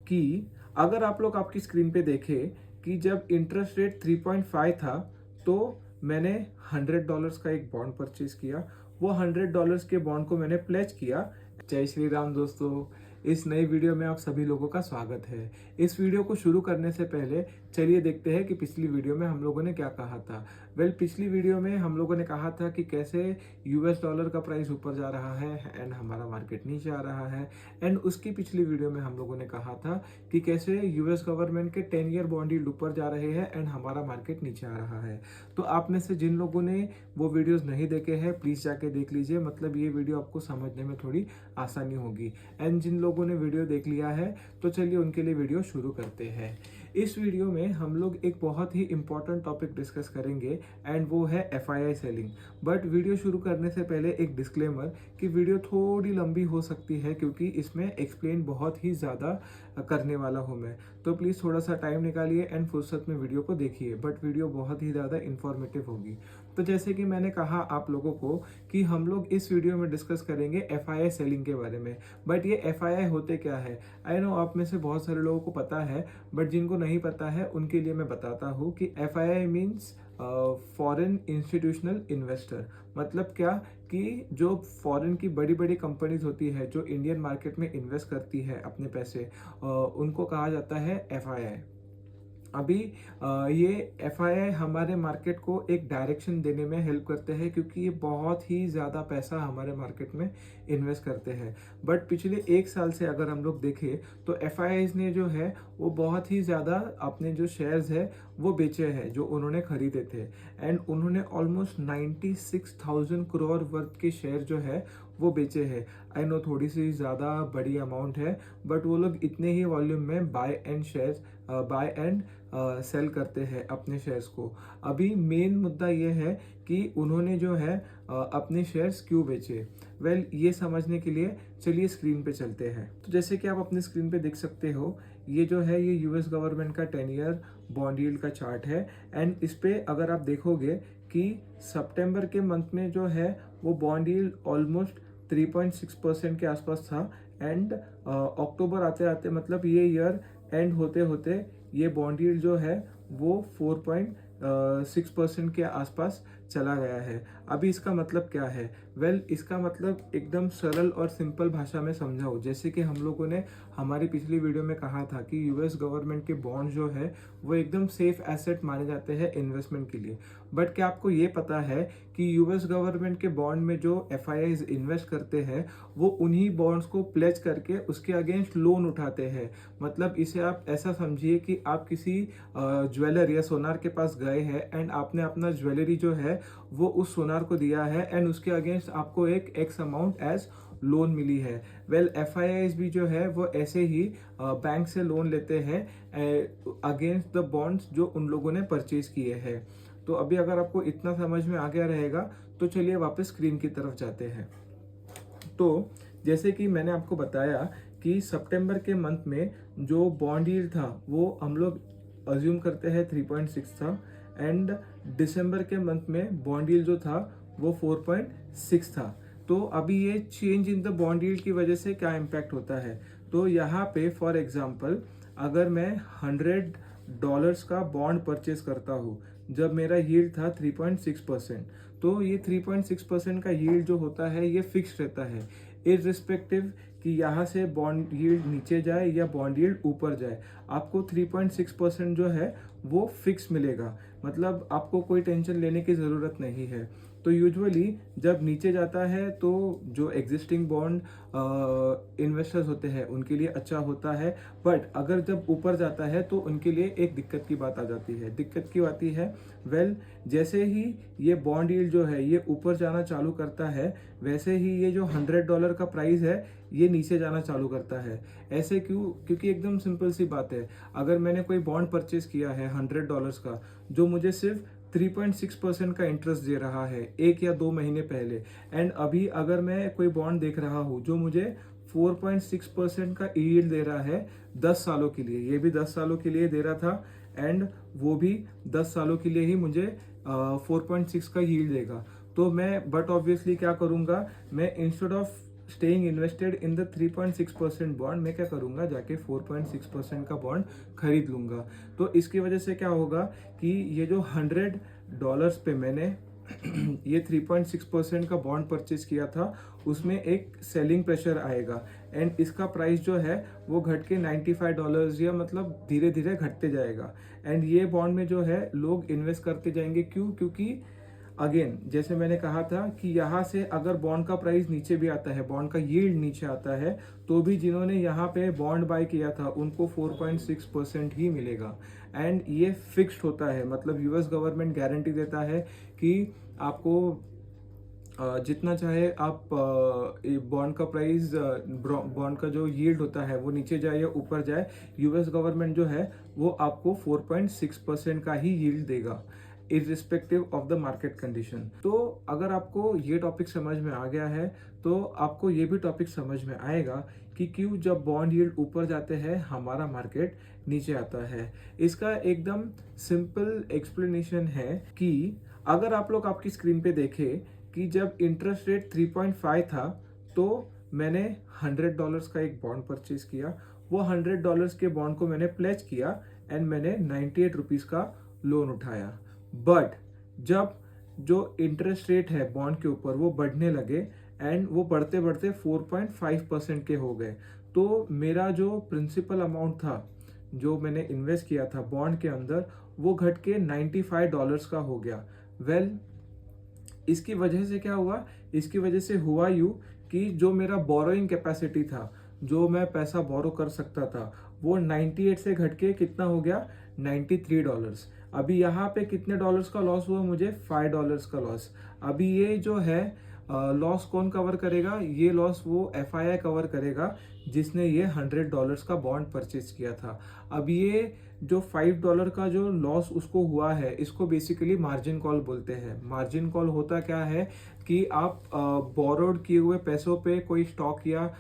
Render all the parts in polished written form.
कि अगर आप लोग आपकी स्क्रीन पे देखें कि जब इंटरेस्ट रेट 3.5 था, तो मैंने $100 का एक बॉन्ड परचेज किया। वो $100 के बॉन्ड को मैंने प्लेज किया। जय श्री राम दोस्तों, इस नई वीडियो में आप सभी लोगों का स्वागत है। इस वीडियो को शुरू करने से पहले चलिए देखते हैं कि पिछली वीडियो में हम लोगों ने क्या कहा था। पिछली वीडियो में हम लोगों ने कहा था कि कैसे यूएस डॉलर का प्राइस ऊपर जा रहा है एंड हमारा मार्केट नीचे आ रहा है। एंड उसकी पिछली वीडियो में हम लोगों ने कहा था कि कैसे यूएस गवर्नमेंट के 10 ईयर बॉन्ड यील्ड ऊपर जा रहे हैं एंड हमारा मार्केट नीचे आ रहा है। तो आप में से जिन लोगों ने वो वीडियोस नहीं देखे हैं, प्लीज जाके देख लीजिए। मतलब ये वीडियो आपको समझने में थोड़ी आसानी होगी। एंड जिन लोगों ने वीडियो देख लिया है, तो चलिए उनके लिए वीडियो शुरू करते हैं। इस वीडियो में हम लोग एक बहुत ही इंपॉर्टेंट टॉपिक डिस्कस करेंगे एंड वो है एफआईआई सेलिंग। बट वीडियो शुरू करने से पहले एक डिस्क्लेमर कि वीडियो थोड़ी लंबी हो सकती है क्योंकि इसमें एक्सप्लेन बहुत ही ज़्यादा करने वाला हूँ मैं। तो प्लीज़ थोड़ा सा टाइम निकालिए एंड फुर्सत में वीडियो को देखिए। बट वीडियो बहुत ही ज़्यादा इंफॉर्मेटिव होगी। तो जैसे कि मैंने कहा आप लोगों को कि हम लोग इस वीडियो में डिस्कस करेंगे एफआईआई सेलिंग के बारे में। बट ये एफआईआई होते क्या है? आई नो आप में से बहुत सारे लोगों को पता है, बट जिनको नहीं पता है उनके लिए मैं बताता हूँ कि FII means foreign institutional investor. मतलब क्या कि जो फॉरेन की बड़ी बड़ी कंपनीज होती है जो इंडियन मार्केट में इन्वेस्ट करती है अपने पैसे, उनको कहा जाता है एफआईआई। अभी ये एफआईआई हमारे मार्केट को एक डायरेक्शन देने में हेल्प करते हैं क्योंकि ये बहुत ही ज़्यादा पैसा हमारे मार्केट में इन्वेस्ट करते हैं। बट पिछले एक साल से अगर हम लोग देखें तो एफआईआईज ने जो है वो बहुत ही ज़्यादा अपने जो शेयर्स है वो बेचे हैं जो उन्होंने खरीदे थे। एंड उन्होंने ऑलमोस्ट 96,000 करोड़ वर्थ के शेयर जो है वो बेचे हैं। आई नो थोड़ी सी ज़्यादा बड़ी अमाउंट है, बट वो लोग इतने ही वॉल्यूम में बाय एंड सेल करते हैं अपने शेयर्स को। अभी मेन मुद्दा ये है कि उन्होंने जो है अपने शेयर्स क्यों बेचे। ये समझने के लिए चलिए स्क्रीन पे चलते हैं। तो जैसे कि आप अपनी स्क्रीन पे देख सकते हो, ये जो है ये यूएस गवर्नमेंट का 10 ईयर बॉन्ड यील्ड का चार्ट है। एंड इस पे अगर आप देखोगे कि सितंबर के मंथ में जो है वो बॉन्ड यील्ड ऑलमोस्ट 3.6% के आसपास था। एंड अक्टूबर आते आते मतलब ये ईयर एंड होते होते ये बॉन्ड यील्ड जो है वो 4.6% के आसपास चला गया है। अभी इसका मतलब क्या है? इसका मतलब एकदम सरल और सिंपल भाषा में समझाओ। जैसे कि हम लोगों ने हमारी पिछली वीडियो में कहा था कि यूएस गवर्नमेंट के बॉन्ड जो है वो एकदम सेफ एसेट माने जाते हैं इन्वेस्टमेंट के लिए। बट क्या आपको ये पता है कि यूएस गवर्नमेंट के बॉन्ड में जो एफआईआईज इन्वेस्ट करते हैं वो उन्हीं बॉन्ड्स को प्लेज करके उसके अगेंस्ट लोन उठाते हैं। मतलब इसे आप ऐसा समझिए कि आप किसी ज्वेलर या सोनार के पास गए हैं एंड आपने अपना ज्वेलरी जो है वो उस सोनार को दिया है एंड उसके अगेंस्ट आपको एक एक्स अमाउंट एज लोन मिली है। एफआईआईज भी जो है वो ऐसे ही बैंक से लोन लेते हैं अगेंस्ट द बॉन्ड्स जो उन लोगों ने परचेज किए हैं। तो अभी अगर आपको इतना समझ में आ गया रहेगा तो चलिए वापस स्क्रीन की तरफ जाते हैं। तो जैसे कि मैंने आपको बताया कि सितंबर के मंथ में जो बॉन्ड यील्ड था वो हम लोग अज्यूम करते हैं 3.6 था। एंड दिसंबर के मंथ में बॉन्ड यील्ड जो था वो 4.6 था। तो अभी ये change in the bond yield की वजह से क्या इम्पैक्ट होता है? तो यहाँ पे फॉर एग्जांपल अगर मैं $100 का बॉन्ड परचेज करता हूँ जब मेरा यील्ड था 3.6%, तो ये 3.6% का यील्ड जो होता है ये फिक्स रहता है इररिस्पेक्टिव कि यहाँ से बॉन्ड यील्ड नीचे जाए या बॉन्ड यील्ड ऊपर जाए, आपको 3.6% जो है वो फिक्स मिलेगा। मतलब आपको कोई टेंशन लेने की ज़रूरत नहीं है। तो यूजुअली जब नीचे जाता है तो जो एग्जिस्टिंग बॉन्ड इन्वेस्टर्स होते हैं उनके लिए अच्छा होता है। बट अगर जब ऊपर जाता है तो उनके लिए एक दिक्कत की बात आ जाती है। दिक्कत क्यों आती है? जैसे ही ये बॉन्ड यील्ड जो है ये ऊपर जाना चालू करता है, वैसे ही ये जो $100 का प्राइस है ये नीचे जाना चालू करता है। ऐसे क्यों? क्योंकि एकदम सिंपल सी बात है। अगर मैंने कोई बॉन्ड परचेज किया है $100 का जो मुझे सिर्फ 3.6% का इंटरेस्ट दे रहा है 1 या 2 महीने पहले, एंड अभी अगर मैं कोई बॉन्ड देख रहा हूँ जो मुझे 4.6% का यील्ड दे रहा है 10 सालों के लिए, ये भी 10 सालों के लिए दे रहा था एंड वो भी 10 सालों के लिए ही मुझे 4.6 का यील्ड देगा। तो मैं बट ऑब्वियसली क्या करूँगा, मैं instead of staying invested in the 3.6% bond, मैं क्या करूँगा, जाके 4.6% का बॉन्ड खरीद लूँगा। तो इसकी वजह से क्या होगा कि ये जो $100 पे मैंने ये 3.6% का बॉन्ड परचेज किया था, उसमें एक सेलिंग प्रेशर आएगा एंड इसका प्राइस जो है वो घट के $95 या मतलब धीरे धीरे घटते जाएगा। एंड ये बॉन्ड में जो है लोग इन्वेस्ट करते जाएंगे। क्यों? क्योंकि अगेन जैसे मैंने कहा था कि यहाँ से अगर बॉन्ड का प्राइस नीचे भी आता है, बॉन्ड का यील्ड नीचे आता है, तो भी जिन्होंने यहाँ पे बॉन्ड बाय किया था उनको 4.6% ही मिलेगा। एंड ये फिक्स्ड होता है, मतलब यूएस गवर्नमेंट गारंटी देता है कि आपको जितना चाहे आप बॉन्ड का प्राइस, बॉन्ड का जो यील्ड होता है वो नीचे जाए या ऊपर जाए, यूएस गवर्नमेंट जो है वो आपको 4.6% का ही यील्ड देगा irrespective of the market condition. तो अगर आपको ये टॉपिक समझ में आ गया है तो आपको ये भी टॉपिक समझ में आएगा कि क्यों जब बॉन्ड यील्ड ऊपर जाते हैं हमारा मार्केट नीचे आता है। इसका एकदम सिंपल एक्सप्लेनेशन है कि अगर आप लोग आपकी स्क्रीन पे देखें कि जब इंटरेस्ट रेट 3.5 था तो मैंने $100 का एक बॉन्ड परचेज किया। वो $100 के बॉन्ड को मैंने प्लेज किया एंड मैंने 98 रुपीज़ का लोन उठाया। बट जब जो इंटरेस्ट रेट है बॉन्ड के ऊपर वो बढ़ने लगे एंड वो बढ़ते बढ़ते 4.5% के हो गए, तो मेरा जो प्रिंसिपल अमाउंट था जो मैंने इन्वेस्ट किया था बॉन्ड के अंदर वो घट के $95 का हो गया। इसकी वजह से क्या हुआ? इसकी वजह से हुआ यूँ कि जो मेरा बोरोइंग कैपेसिटी था, जो मैं पैसा बोरो कर सकता था, वो 98 से घट के कितना हो गया? $93। अभी यहाँ पे कितने डॉलर्स का लॉस हुआ मुझे? $5 का लॉस। अभी ये जो है लॉस कौन कवर करेगा? ये लॉस वो FII कवर करेगा जिसने ये $100 का बॉन्ड परचेज किया था। अब ये जो $5 का जो लॉस उसको हुआ है, इसको बेसिकली मार्जिन कॉल बोलते हैं। मार्जिन कॉल होता क्या है कि आप बोरोड किए हुए पैसों पे कोई स्टॉक या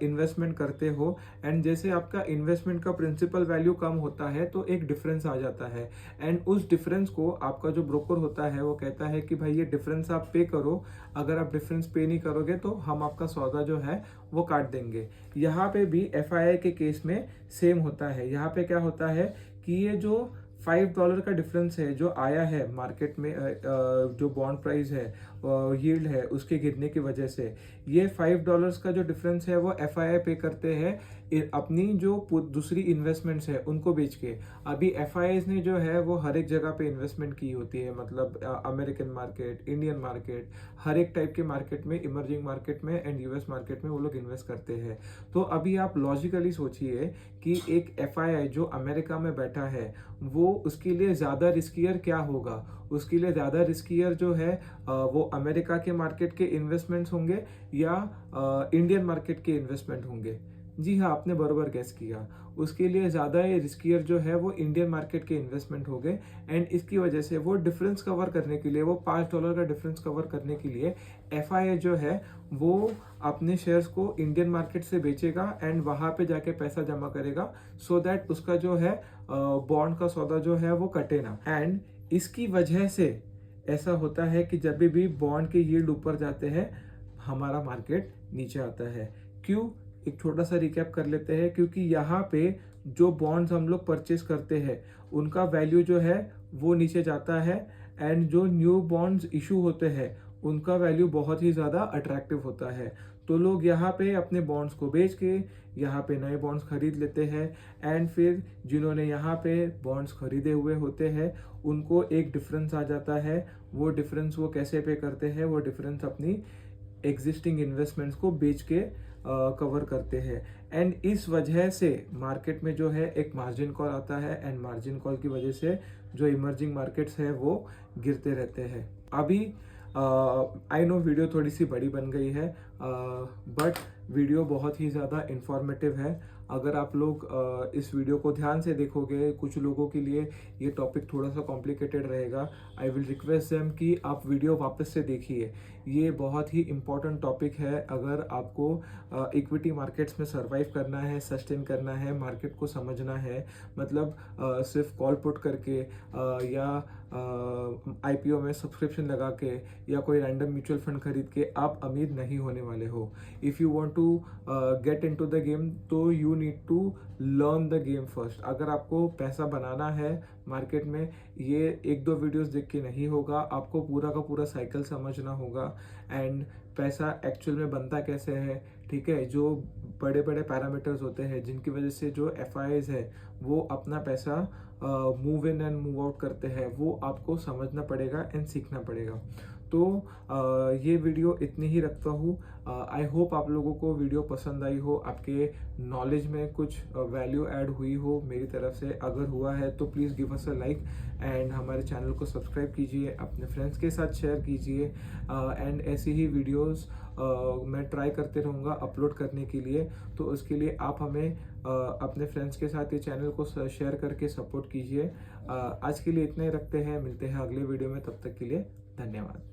इन्वेस्टमेंट करते हो एंड जैसे आपका इन्वेस्टमेंट का प्रिंसिपल वैल्यू कम होता है तो एक डिफरेंस आ जाता है एंड उस डिफरेंस को आपका जो ब्रोकर होता है वो कहता है कि भाई ये डिफरेंस आप पे करो, अगर आप डिफरेंस पे नहीं करोगे तो हम आपका सौदा जो है वो काट देंगे। यहाँ पे भी FII के केस में सेम होता है। यहाँ पे क्या होता है कि ये जो $5 का डिफरेंस है जो आया है मार्केट में, जो बॉन्ड प्राइस है, यील्ड है, उसके गिरने की वजह से ये $5 का जो डिफरेंस है वो FII पे करते हैं अपनी जो दूसरी इन्वेस्टमेंट्स है उनको बेच के। अभी FIIs ने जो है वो हर एक जगह पे इन्वेस्टमेंट की होती है, मतलब अमेरिकन मार्केट, इंडियन मार्केट, हर एक टाइप के मार्केट में, इमर्जिंग मार्केट में एंड US मार्केट में वो लोग इन्वेस्ट करते हैं। तो अभी आप लॉजिकली सोचिए कि एक FII जो अमेरिका में बैठा है वो उसके लिए ज़्यादा रिस्कियर क्या होगा? उसके लिए ज़्यादा रिस्कियर जो है वो अमेरिका के मार्केट के इन्वेस्टमेंट्स होंगे या इंडियन मार्केट के इन्वेस्टमेंट होंगे? जी हाँ, आपने बरोबर गेस किया। उसके लिए ज़्यादा ये रिस्कियर जो है वो इंडियन मार्केट के इन्वेस्टमेंट हो गए एंड इसकी वजह से वो डिफरेंस कवर करने के लिए, वो $5 का डिफरेंस कवर करने के लिए FII जो है वो अपने शेयर्स को इंडियन मार्केट से बेचेगा एंड वहाँ पे जाके पैसा जमा करेगा सो दैट उसका जो है बॉन्ड का सौदा जो है वो कटे ना। एंड इसकी वजह से ऐसा होता है कि जब भी बॉन्ड के यील्ड ऊपर जाते हैं हमारा मार्केट नीचे आता है। क्यों? एक छोटा सा रिकैप कर लेते हैं। क्योंकि यहाँ पे जो बॉन्ड्स हम लोग परचेस करते हैं उनका वैल्यू जो है वो नीचे जाता है एंड जो न्यू बॉन्ड्स इशू होते हैं उनका वैल्यू बहुत ही ज़्यादा अट्रैक्टिव होता है। तो लोग यहाँ पे अपने बॉन्ड्स को बेच के यहाँ पे नए बॉन्ड्स खरीद लेते हैं एंड फिर जिन्होंने यहाँ पे बॉन्ड्स खरीदे हुए होते हैं उनको एक डिफरेंस आ जाता है। वो डिफरेंस वो कैसे पे करते हैं? वो डिफरेंस अपनी एग्जिस्टिंग इन्वेस्टमेंट्स को बेच के कवर करते हैं एंड इस वजह से मार्केट में जो है एक मार्जिन कॉल आता है एंड मार्जिन कॉल की वजह से जो इमर्जिंग मार्केट्स है वो गिरते रहते हैं। अभी आई नो वीडियो थोड़ी सी बड़ी बन गई है बट वीडियो बहुत ही ज़्यादा इंफॉर्मेटिव है। अगर आप लोग इस वीडियो को ध्यान से देखोगे, कुछ लोगों के लिए ये टॉपिक थोड़ा सा कॉम्प्लिकेटेड रहेगा। आई विल रिक्वेस्ट देम कि आप वीडियो वापस से देखिए। ये बहुत ही इम्पोर्टेंट टॉपिक है। अगर आपको इक्विटी मार्केट्स में सर्वाइव करना है, सस्टेन करना है, मार्केट को समझना है, मतलब सिर्फ कॉल पुट करके या आईपीओ में सब्सक्रिप्शन लगा के या कोई रैंडम म्यूचुअल फंड खरीद के आप अमीर नहीं होने वाले हो। If you want to get into the game तो you need to learn the game first. अगर आपको पैसा बनाना है मार्केट में, ये एक दो वीडियोस देख के नहीं होगा, आपको पूरा का पूरा साइकिल समझना होगा। एंड पैसा एक्चुअल में बनता कैसे है, ठीक है, जो बड़े बड़े पैरामीटर्स होते हैं जिनकी वजह से जो एफआईआईज है वो अपना पैसा move in and move out करते हैं, वो आपको समझना पड़ेगा एंड सीखना पड़ेगा। तो ये वीडियो इतनी ही रखता हूँ। आई होप आप लोगों को वीडियो पसंद आई हो, आपके नॉलेज में कुछ वैल्यू ऐड हुई हो मेरी तरफ से। अगर हुआ है तो please give us a like and हमारे चैनल को सब्सक्राइब कीजिए, अपने फ्रेंड्स के साथ शेयर कीजिए। एंड ऐसी ही वीडियोस मैं ट्राई करते रहूँगा अपलोड करने के लिए। तो उसके लिए आप हमें अपने फ्रेंड्स के साथ ये चैनल को शेयर करके सपोर्ट कीजिए। आज के लिए इतना ही रखते हैं, मिलते हैं अगले वीडियो में, तब तक के लिए धन्यवाद।